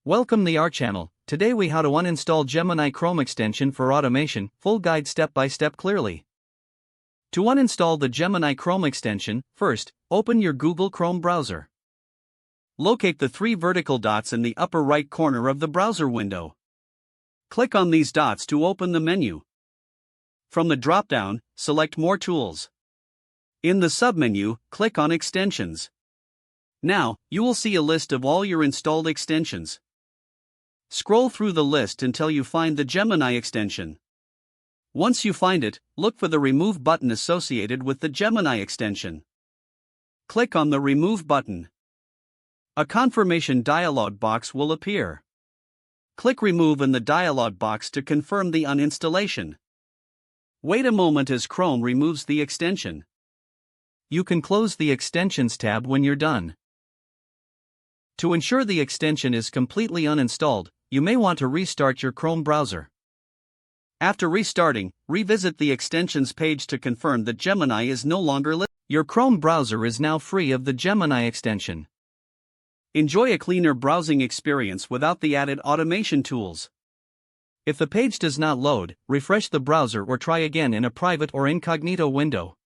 Welcome to our channel. Today we how to uninstall Gemini Chrome extension for automation, full guide step by step clearly. To uninstall the Gemini Chrome extension, first, open your Google Chrome browser. Locate the three vertical dots in the upper right corner of the browser window. Click on these dots to open the menu. From the drop-down, select More Tools. In the submenu, click on Extensions. Now, you will see a list of all your installed extensions. Scroll through the list until you find the Gemini extension. Once you find it, look for the Remove button associated with the Gemini extension. Click on the Remove button. A confirmation dialog box will appear. Click Remove in the dialog box to confirm the uninstallation. Wait a moment as Chrome removes the extension. You can close the Extensions tab when you're done. To ensure the extension is completely uninstalled, you may want to restart your Chrome browser. After restarting, revisit the Extensions page to confirm that Gemini is no longer listed. Your Chrome browser is now free of the Gemini extension. Enjoy a cleaner browsing experience without the added automation tools. If the page does not load, refresh the browser or try again in a private or incognito window.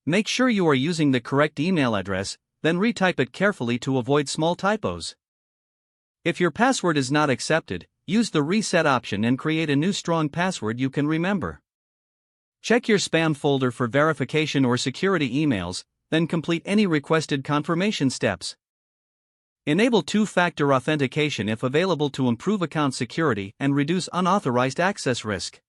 Make sure you are using the correct email address, then retype it carefully to avoid small typos. If your password is not accepted, use the reset option and create a new strong password you can remember. Check your spam folder for verification or security emails, then complete any requested confirmation steps. Enable two-factor authentication if available to improve account security and reduce unauthorized access risk.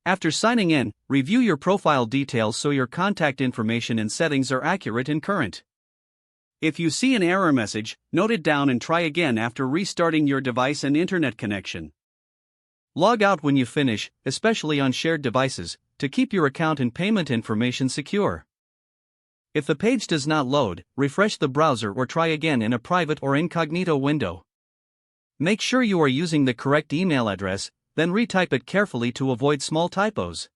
After signing in, review your profile details so your contact information and settings are accurate and current. If you see an error message, note it down and try again after restarting your device and internet connection. Log out when you finish, especially on shared devices, to keep your account and payment information secure. If the page does not load, refresh the browser or try again in a private or incognito window. Make sure you are using the correct email address, then retype it carefully to avoid small typos.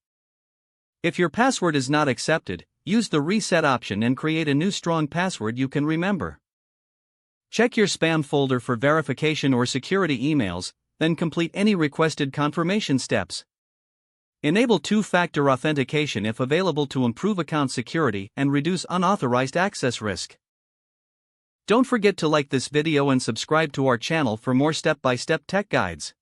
If your password is not accepted, use the reset option and create a new strong password you can remember. Check your spam folder for verification or security emails, then complete any requested confirmation steps. Enable two-factor authentication if available to improve account security and reduce unauthorized access risk. Don't forget to like this video and subscribe to our channel for more step-by-step tech guides.